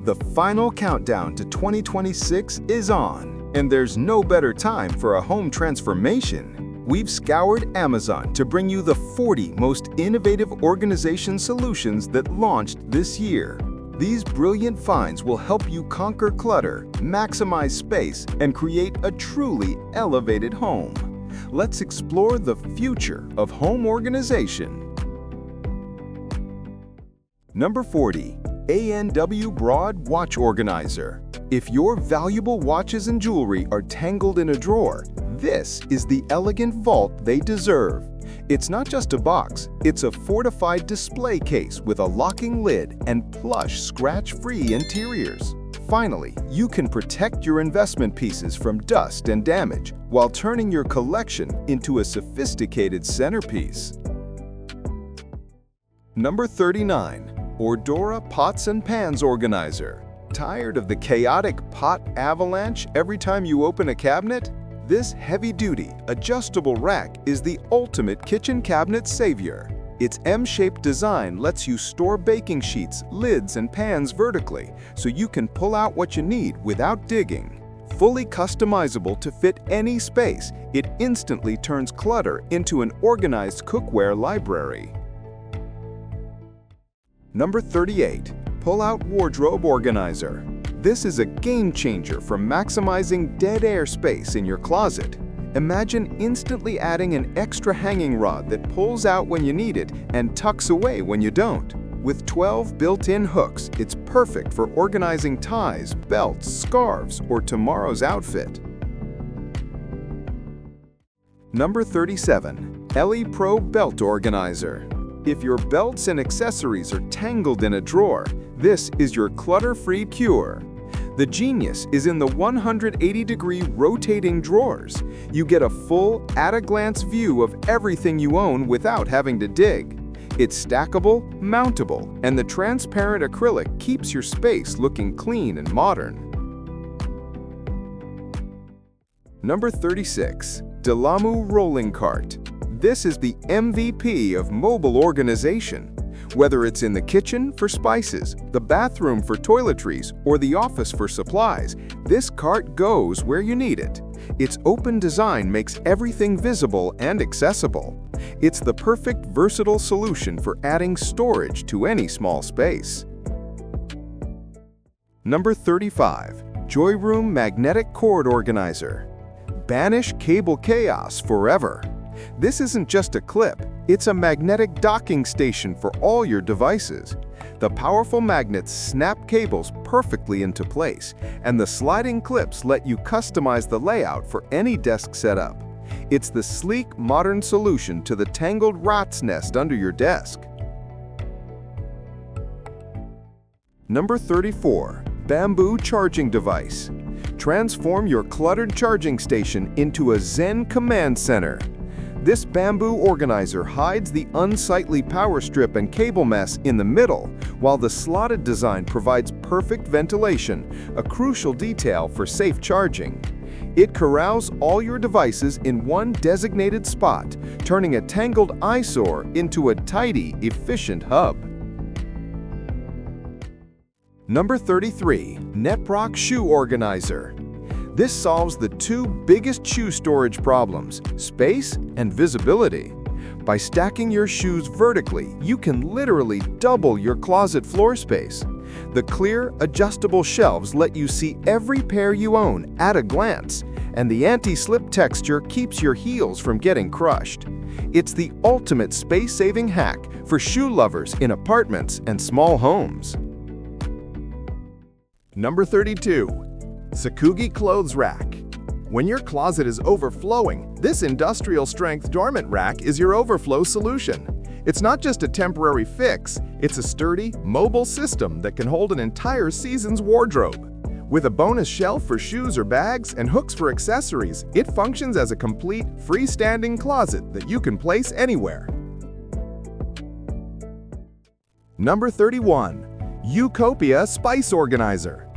The final countdown to 2026 is on, and there's no better time for a home transformation. We've scoured Amazon to bring you the 40 most innovative organization solutions that launched this year. These brilliant finds will help you conquer clutter, maximize space, and create a truly elevated home. Let's explore the future of home organization. Number 40. A&W Broad Watch Organizer. If your valuable watches and jewelry are tangled in a drawer, this is the elegant vault they deserve. It's not just a box, it's a fortified display case with a locking lid and plush, scratch-free interiors. Finally, you can protect your investment pieces from dust and damage while turning your collection into a sophisticated centerpiece. Number 39. Ordora Pots and Pans Organizer. Tired of the chaotic pot avalanche every time you open a cabinet? This heavy-duty, adjustable rack is the ultimate kitchen cabinet savior. Its M-shaped design lets you store baking sheets, lids, and pans vertically, so you can pull out what you need without digging. Fully customizable to fit any space, it instantly turns clutter into an organized cookware library. Number 38. Pull-Out Wardrobe Organizer. This is a game-changer for maximizing dead air space in your closet. Imagine instantly adding an extra hanging rod that pulls out when you need it and tucks away when you don't. With 12 built-in hooks, it's perfect for organizing ties, belts, scarves, or tomorrow's outfit. Number 37. Ellie Pro Belt Organizer. If your belts and accessories are tangled in a drawer, this is your clutter-free cure. The genius is in the 180-degree rotating drawers. You get a full, at-a-glance view of everything you own without having to dig. It's stackable, mountable, and the transparent acrylic keeps your space looking clean and modern. Number 36. Delamu Rolling Cart. This is the MVP of mobile organization. Whether it's in the kitchen for spices, the bathroom for toiletries, or the office for supplies, this cart goes where you need it. Its open design makes everything visible and accessible. It's the perfect versatile solution for adding storage to any small space. Number 35. Joyroom Magnetic Cord Organizer. Banish cable chaos forever. This isn't just a clip, it's a magnetic docking station for all your devices. The powerful magnets snap cables perfectly into place, and the sliding clips let you customize the layout for any desk setup. It's the sleek, modern solution to the tangled rat's nest under your desk. Number 34. Bamboo Charging Device. Transform your cluttered charging station into a Zen command center. This bamboo organizer hides the unsightly power strip and cable mess in the middle, while the slotted design provides perfect ventilation, a crucial detail for safe charging. It corrals all your devices in one designated spot, turning a tangled eyesore into a tidy, efficient hub. Number 33. Neprock Shoe Organizer. This solves the two biggest shoe storage problems, space and visibility. By stacking your shoes vertically, you can literally double your closet floor space. The clear, adjustable shelves let you see every pair you own at a glance, and the anti-slip texture keeps your heels from getting crushed. It's the ultimate space-saving hack for shoe lovers in apartments and small homes. Number 32. Sakugi Clothes Rack. When your closet is overflowing, this industrial-strength dormant rack is your overflow solution. It's not just a temporary fix, it's a sturdy, mobile system that can hold an entire season's wardrobe. With a bonus shelf for shoes or bags and hooks for accessories, it functions as a complete, freestanding closet that you can place anywhere. Number 31. Utopia Spice Organizer.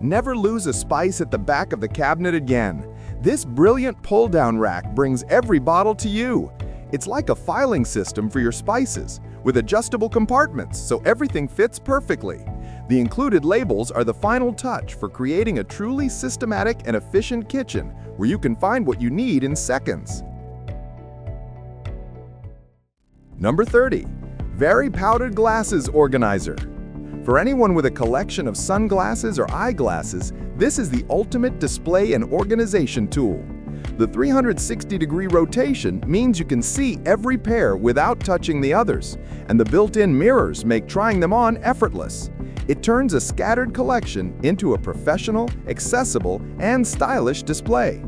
Never lose a spice at the back of the cabinet again. This brilliant pull-down rack brings every bottle to you. It's like a filing system for your spices, with adjustable compartments so everything fits perfectly. The included labels are the final touch for creating a truly systematic and efficient kitchen where you can find what you need in seconds. Number 30. Vari Powdered Glasses Organizer. For anyone with a collection of sunglasses or eyeglasses, this is the ultimate display and organization tool. The 360-degree rotation means you can see every pair without touching the others, and the built-in mirrors make trying them on effortless. It turns a scattered collection into a professional, accessible, and stylish display.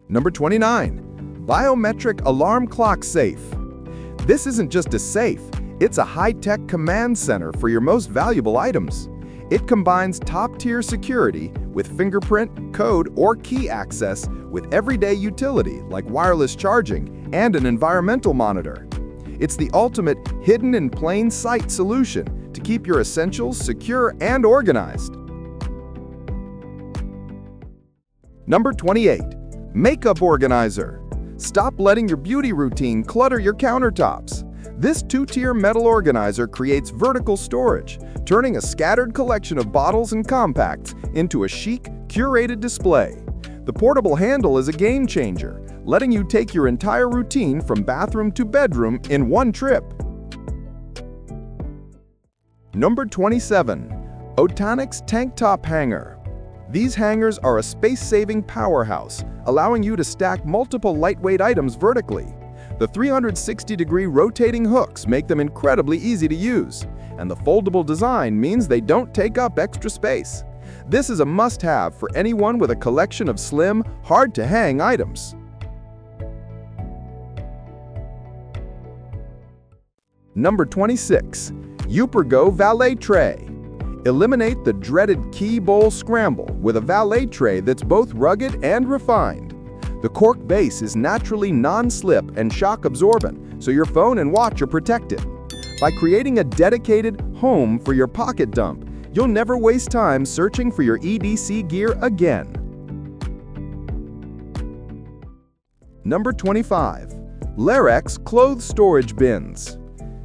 Number 29. Biometric Alarm Clock Safe. This isn't just a safe, it's a high-tech command center for your most valuable items. It combines top-tier security with fingerprint, code, or key access with everyday utility like wireless charging and an environmental monitor. It's the ultimate hidden in plain sight solution to keep your essentials secure and organized. Number 28. Makeup Organizer. Stop letting your beauty routine clutter your countertops. This two-tier metal organizer creates vertical storage, turning a scattered collection of bottles and compacts into a chic, curated display. The portable handle is a game changer, letting you take your entire routine from bathroom to bedroom in one trip. Number 27. Otanix Tank Top Hanger. These hangers are a space-saving powerhouse, allowing you to stack multiple lightweight items vertically. The 360-degree rotating hooks make them incredibly easy to use, and the foldable design means they don't take up extra space. This is a must-have for anyone with a collection of slim, hard-to-hang items. Number 26. UPerGo Valet Tray. Eliminate the dreaded key bowl scramble with a valet tray that's both rugged and refined. The cork base is naturally non-slip and shock-absorbent, so your phone and watch are protected. By creating a dedicated home for your pocket dump, you'll never waste time searching for your EDC gear again. Number 25. Larex Clothes Storage Bins.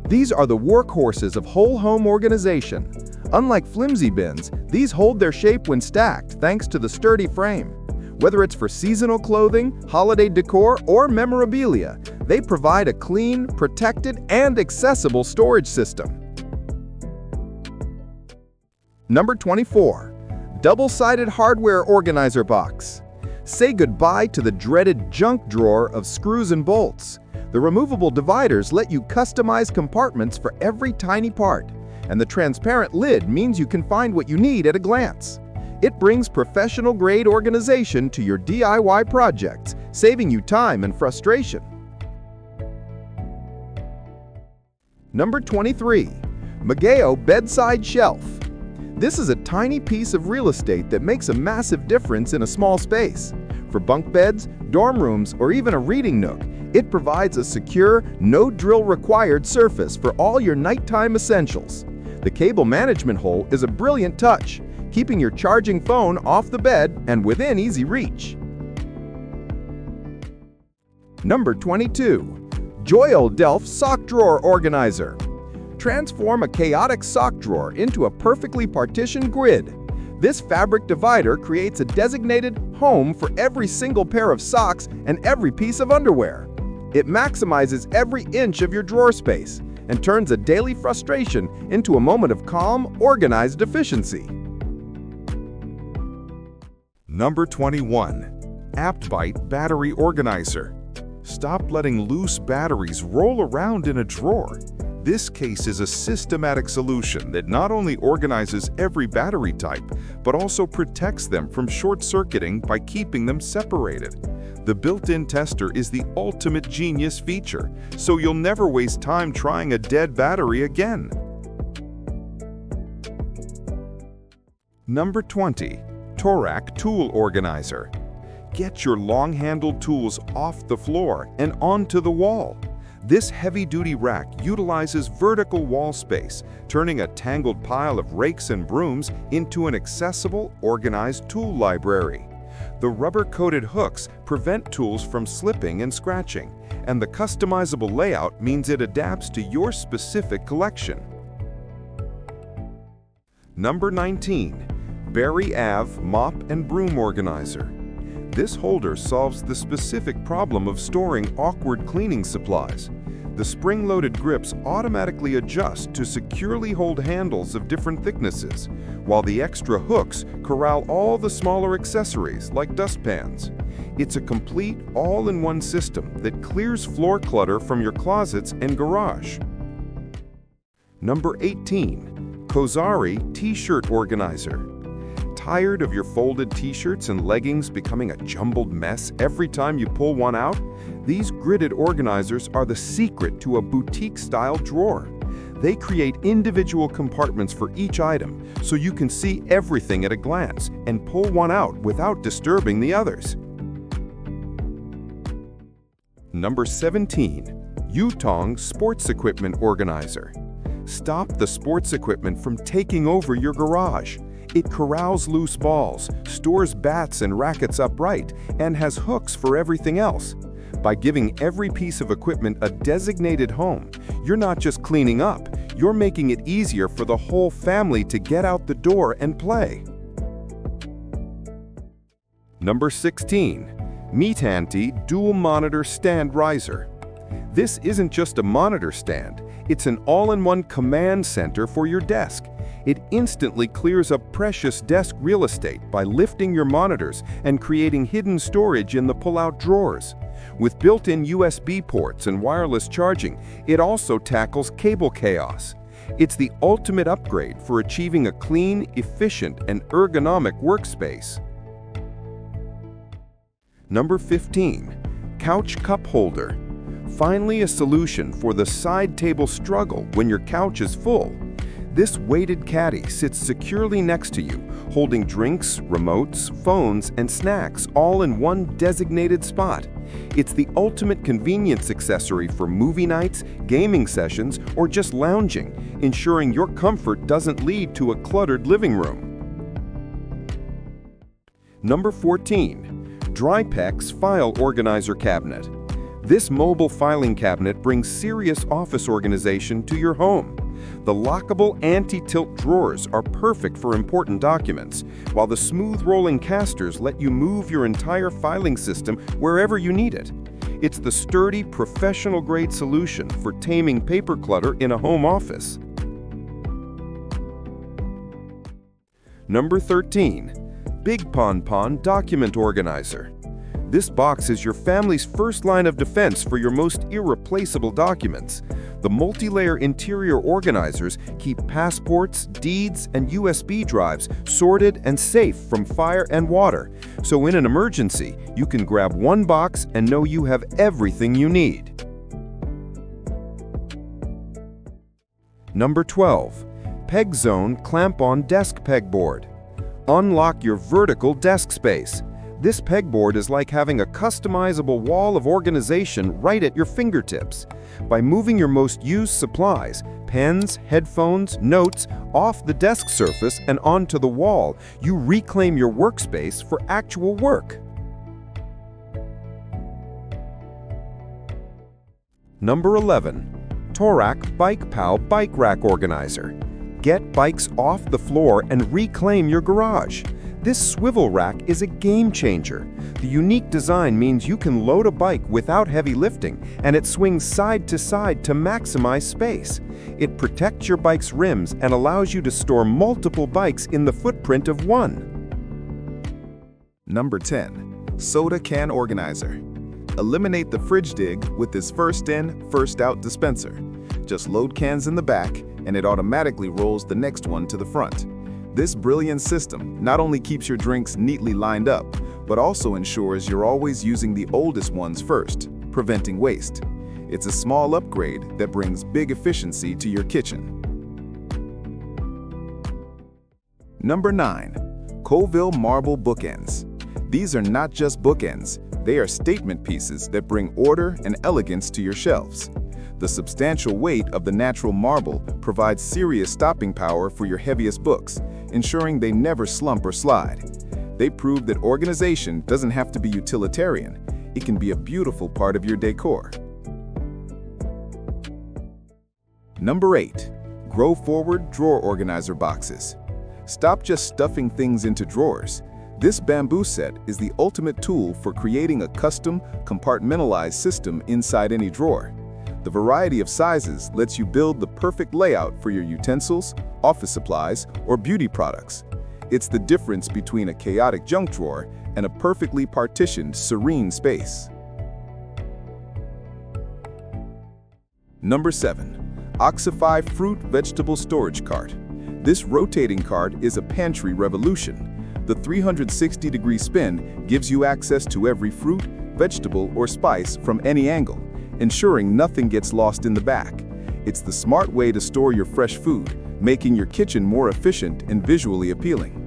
These are the workhorses of whole home organization. Unlike flimsy bins, these hold their shape when stacked thanks to the sturdy frame. Whether it's for seasonal clothing, holiday decor, or memorabilia, they provide a clean, protected, and accessible storage system. Number 24. Double-sided Hardware Organizer Box. Say goodbye to the dreaded junk drawer of screws and bolts. The removable dividers let you customize compartments for every tiny part, and the transparent lid means you can find what you need at a glance. It brings professional-grade organization to your DIY projects, saving you time and frustration. Number 23. Mageo Bedside Shelf. This is a tiny piece of real estate that makes a massive difference in a small space. For bunk beds, dorm rooms, or even a reading nook, it provides a secure, no-drill-required surface for all your nighttime essentials. The cable management hole is a brilliant touch, keeping your charging phone off the bed and within easy reach. Number 22. Joyal Delph Sock Drawer Organizer. Transform a chaotic sock drawer into a perfectly partitioned grid. This fabric divider creates a designated home for every single pair of socks and every piece of underwear. It maximizes every inch of your drawer space and turns a daily frustration into a moment of calm, organized efficiency. Number 21. AptBite Battery Organizer. Stop letting loose batteries roll around in a drawer. This case is a systematic solution that not only organizes every battery type, but also protects them from short-circuiting by keeping them separated. The built-in tester is the ultimate genius feature, so you'll never waste time trying a dead battery again. Number 20. Torak Tool Organizer. Get your long-handled tools off the floor and onto the wall. This heavy-duty rack utilizes vertical wall space, turning a tangled pile of rakes and brooms into an accessible, organized tool library. The rubber-coated hooks prevent tools from slipping and scratching, and the customizable layout means it adapts to your specific collection. Number 19. Barry Ave Mop and Broom Organizer. This holder solves the specific problem of storing awkward cleaning supplies. The spring-loaded grips automatically adjust to securely hold handles of different thicknesses, while the extra hooks corral all the smaller accessories like dustpans. It's a complete all-in-one system that clears floor clutter from your closets and garage. Number 18. Kozari T-Shirt Organizer. Tired of your folded t-shirts and leggings becoming a jumbled mess every time you pull one out? These gridded organizers are the secret to a boutique-style drawer. They create individual compartments for each item, so you can see everything at a glance and pull one out without disturbing the others. Number 17. Yutong Sports Equipment Organizer. Stop the sports equipment from taking over your garage. It corrals loose balls, stores bats and rackets upright, and has hooks for everything else. By giving every piece of equipment a designated home, you're not just cleaning up, you're making it easier for the whole family to get out the door and play. Number 16. Meatanty Dual Monitor Stand Riser. This isn't just a monitor stand, it's an all-in-one command center for your desk. It instantly clears up precious desk real estate by lifting your monitors and creating hidden storage in the pull-out drawers. With built-in USB ports and wireless charging, it also tackles cable chaos. It's the ultimate upgrade for achieving a clean, efficient, and ergonomic workspace. Number 15. Couch Cup Holder. Finally, a solution for the side table struggle when your couch is full. This weighted caddy sits securely next to you, holding drinks, remotes, phones, and snacks all in one designated spot. It's the ultimate convenience accessory for movie nights, gaming sessions, or just lounging, ensuring your comfort doesn't lead to a cluttered living room. Number 14. Drypex File Organizer Cabinet. This mobile filing cabinet brings serious office organization to your home. The lockable anti-tilt drawers are perfect for important documents, while the smooth rolling casters let you move your entire filing system wherever you need it. It's the sturdy, professional-grade solution for taming paper clutter in a home office. Number 13. Big Pon Pon Document Organizer. This box is your family's first line of defense for your most irreplaceable documents. The multi-layer interior organizers keep passports, deeds, and USB drives sorted and safe from fire and water, so in an emergency, you can grab one box and know you have everything you need. Number 12. PegZone Clamp-On Desk Pegboard. Unlock your vertical desk space. This pegboard is like having a customizable wall of organization right at your fingertips. By moving your most used supplies, pens, headphones, notes, off the desk surface and onto the wall, you reclaim your workspace for actual work. Number 11. Torak Bike Pal Bike Rack Organizer. Get bikes off the floor and reclaim your garage. This swivel rack is a game changer. The unique design means you can load a bike without heavy lifting, and it swings side to side to maximize space. It protects your bike's rims and allows you to store multiple bikes in the footprint of one. Number 10. Soda Can Organizer. Eliminate the fridge dig with this first in, first out dispenser. Just load cans in the back, and it automatically rolls the next one to the front. This brilliant system not only keeps your drinks neatly lined up, but also ensures you're always using the oldest ones first, preventing waste. It's a small upgrade that brings big efficiency to your kitchen. Number 9. Colville Marble Bookends. These are not just bookends, they are statement pieces that bring order and elegance to your shelves. The substantial weight of the natural marble provides serious stopping power for your heaviest books, ensuring they never slump or slide. They prove that organization doesn't have to be utilitarian. It can be a beautiful part of your decor. Number 8. Grow Forward Drawer Organizer Boxes. Stop just stuffing things into drawers. This bamboo set is the ultimate tool for creating a custom, compartmentalized system inside any drawer. The variety of sizes lets you build the perfect layout for your utensils, office supplies, or beauty products. It's the difference between a chaotic junk drawer and a perfectly partitioned, serene space. Number 7. Oxify Fruit Vegetable Storage Cart. This rotating cart is a pantry revolution. The 360-degree spin gives you access to every fruit, vegetable, or spice from any angle, ensuring nothing gets lost in the back. It's the smart way to store your fresh food, making your kitchen more efficient and visually appealing.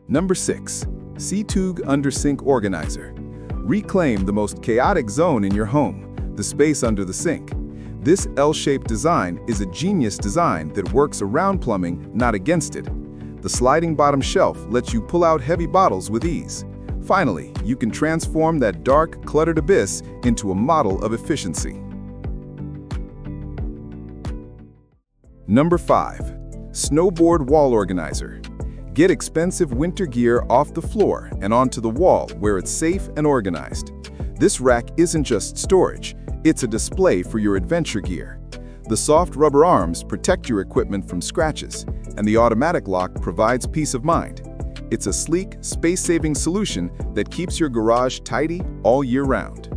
Number 6. Itoolpix Under Sink Organizer. Reclaim the most chaotic zone in your home, the space under the sink. This L-shaped design is a genius design that works around plumbing, not against it. The sliding bottom shelf lets you pull out heavy bottles with ease. Finally, you can transform that dark, cluttered abyss into a model of efficiency. Number 5. Snowboard Wall Organizer. Get expensive winter gear off the floor and onto the wall where it's safe and organized. This rack isn't just storage, it's a display for your adventure gear. The soft rubber arms protect your equipment from scratches, and the automatic lock provides peace of mind. It's a sleek, space-saving solution that keeps your garage tidy all year round.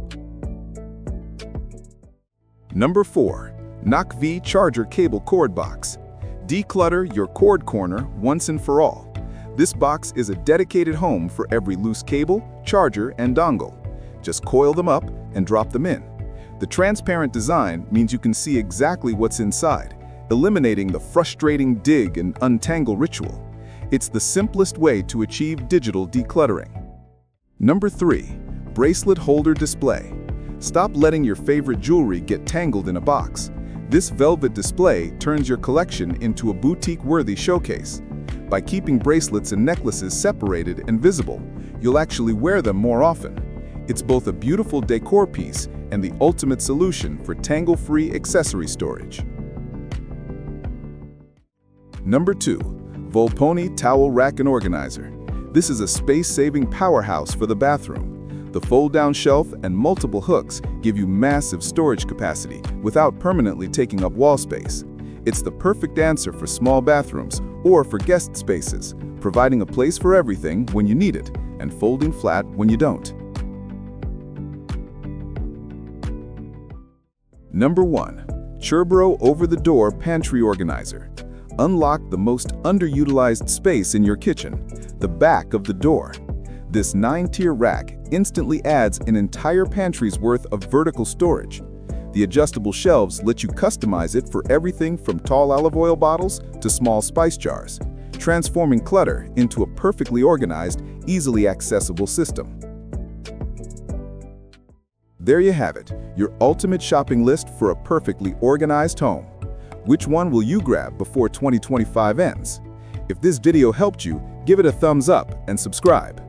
Number 4. NOC-V Charger Cable Cord Box. Declutter your cord corner once and for all. This box is a dedicated home for every loose cable, charger, and dongle. Just coil them up and drop them in. The transparent design means you can see exactly what's inside, eliminating the frustrating dig and untangle ritual. It's the simplest way to achieve digital decluttering. Number 3. Bracelet Holder Display. Stop letting your favorite jewelry get tangled in a box. This velvet display turns your collection into a boutique-worthy showcase. By keeping bracelets and necklaces separated and visible, you'll actually wear them more often. It's both a beautiful decor piece and the ultimate solution for tangle-free accessory storage. Number 2. Volponi Towel Rack and Organizer. This is a space-saving powerhouse for the bathroom. The fold-down shelf and multiple hooks give you massive storage capacity without permanently taking up wall space. It's the perfect answer for small bathrooms or for guest spaces, providing a place for everything when you need it and folding flat when you don't. Number 1. Cherbro Over-the-Door Pantry Organizer. Unlock the most underutilized space in your kitchen, the back of the door. This 9-tier rack instantly adds an entire pantry's worth of vertical storage. The adjustable shelves let you customize it for everything from tall olive oil bottles to small spice jars, transforming clutter into a perfectly organized, easily accessible system. There you have it, your ultimate shopping list for a perfectly organized home. Which one will you grab before 2025 ends? If this video helped you, give it a thumbs up and subscribe.